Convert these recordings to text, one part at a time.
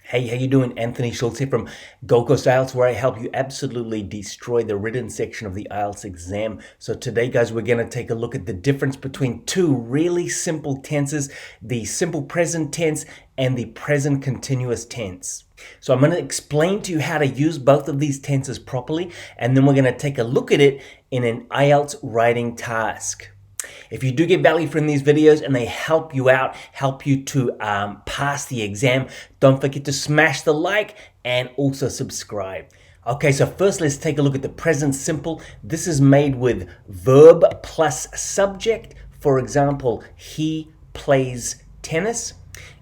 Hey, how you doing? Anthony Schultz here from Gold Coast IELTS, where I help you absolutely destroy the written section of the IELTS exam. So today, guys, we're going to take a look at the difference between two really simple tenses, the simple present tense and the present continuous tense. So I'm going to explain to you how to use both of these tenses properly, and then we're going to take a look at it in an IELTS writing task. If you do get value from these videos and they help you out, help you to pass the exam, don't forget to smash the like and also subscribe. Okay, so first let's take a look at the present simple. This is made with verb plus subject. For example, he plays tennis.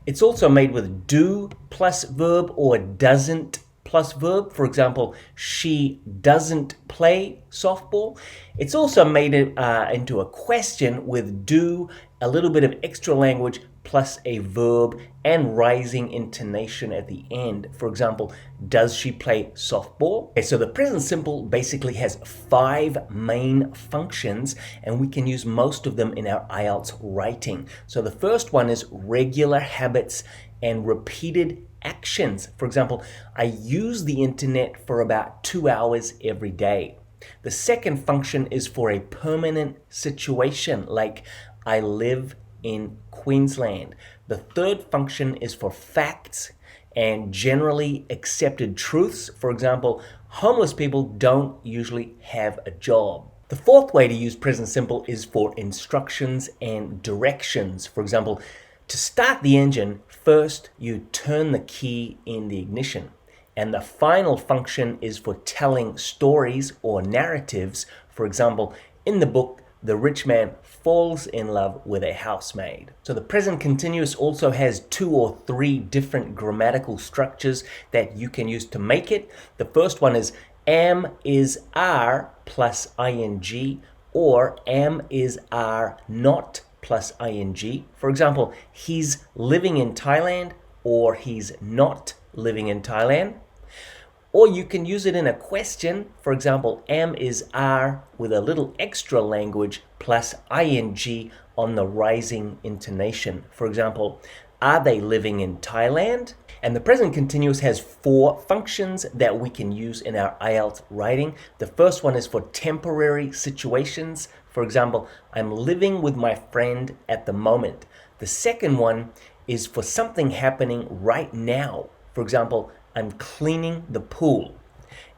It's also made with do plus verb or doesn't plus verb. For example, she doesn't play softball. It's also made it into a question with do, a little bit of extra language, plus a verb and rising intonation at the end. For example, does she play softball? Okay, so the present simple basically has 5 main functions, and we can use most of them in our IELTS writing. So the first one is regular habits and repeated actions. For example, I use the internet for about 2 hours every day. The second function is for a permanent situation, like I live in Queensland. The third function is for facts and generally accepted truths. For example, homeless people don't usually have a job. The fourth way to use present simple is for instructions and directions. For example, to start the engine, first you turn the key in the ignition. And the final function is for telling stories or narratives. For example, in the book, the rich man falls in love with a housemaid. So the present continuous also has 2 or 3 different grammatical structures that you can use to make it. The first one is am is are plus ing, or am is are not plus ing. For example, he's living in Thailand, or he's not living in Thailand. Or you can use it in a question. For example, am is are with a little extra language plus ing on the rising intonation. For example, are they living in Thailand? And the present continuous has 4 functions that we can use in our IELTS writing. The first one is for temporary situations. For example, I'm living with my friend at the moment. The second one is for something happening right now. For example, I'm cleaning the pool.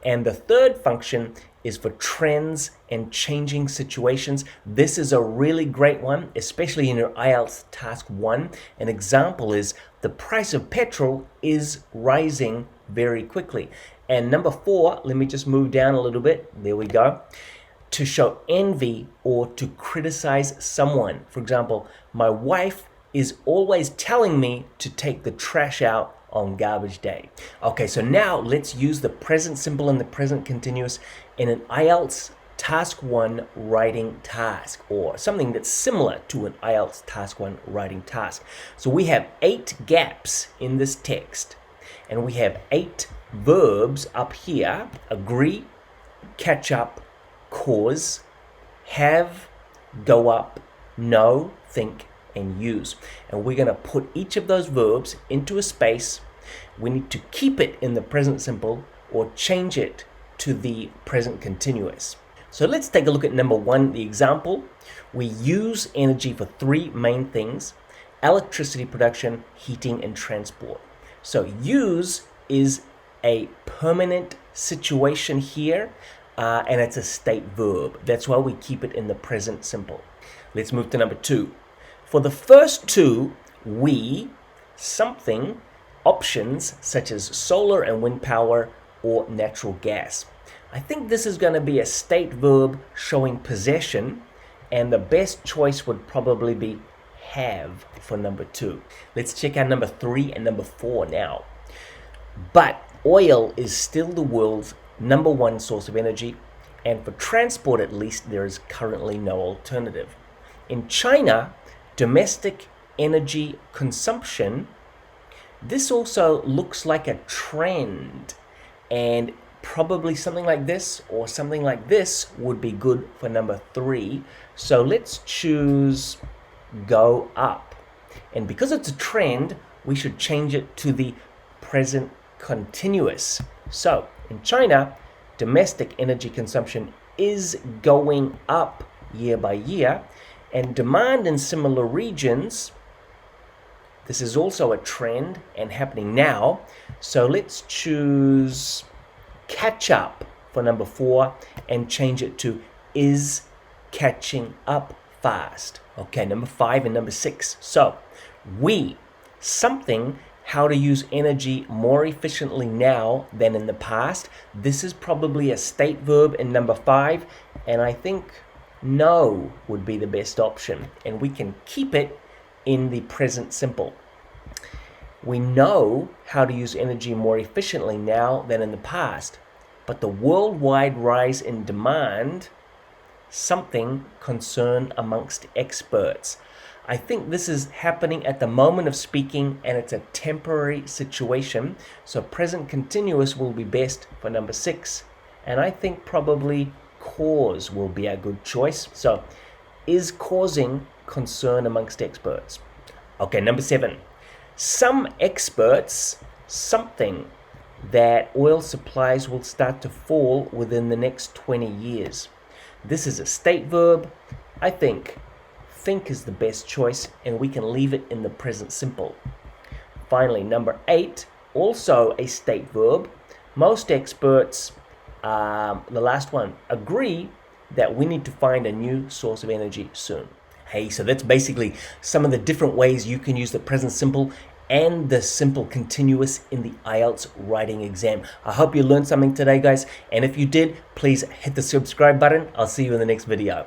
And the third function is for trends and changing situations. This is a really great one, especially in your IELTS Task 1. An example is the price of petrol is rising very quickly. And number 4, let me just move down a little bit. There we go. To show envy or to criticize someone. For example, my wife is always telling me to take the trash out on garbage day. Okay, so now let's use the present simple and the present continuous in an IELTS Task 1 writing task, or something that's similar to an IELTS Task 1 writing task. So we have 8 gaps in this text, and we have 8 verbs up here: agree, catch up, cause, have, go up, know, think, and use. And we're going to put each of those verbs into a space. We need to keep it in the present simple or change it to the present continuous. So let's take a look at number 1, the example. We use energy for 3 main things: electricity production, heating, and transport. So use is a permanent situation here, and it's a state verb. That's why we keep it in the present simple. Let's move to number 2. For the first 2, we, something, options such as solar and wind power or natural gas. I think this is going to be a state verb showing possession, and the best choice would probably be have for number 2. Let's check out number 3 and number 4 now. But oil is still the world's number 1 source of energy, and for transport at least, there is currently no alternative. In China, domestic energy consumption, this also looks like a trend, and probably something like this or something like this would be good for number 3. So let's choose go up. And because it's a trend, we should change it to the present continuous. So in China, domestic energy consumption is going up year by year, and demand in similar regions, this is also a trend and happening now. So let's choose catch up for number 4 and change it to is catching up fast. Okay, number 5 and number 6. So something, how to use energy more efficiently now than in the past. This is probably a state verb in number 5, and I think know would be the best option, and we can keep it in the present simple. We know how to use energy more efficiently now than in the past, but the worldwide rise in demand, something concern amongst experts. I think this is happening at the moment of speaking, and it's a temporary situation. So present continuous will be best for number 6, and I think probably cause will be a good choice. So is causing concern amongst experts. Okay, number 7. Some experts, something that oil supplies will start to fall within the next 20 years. This is a state verb. I think is the best choice, and we can leave it in the present simple. Finally, number 8, also a state verb. Most experts, the last one, agree that we need to find a new source of energy soon. Hey, so that's basically some of the different ways you can use the present simple and the simple continuous in the IELTS writing exam. I hope you learned something today, guys, and if you did, please hit the subscribe button. I'll see you in the next video.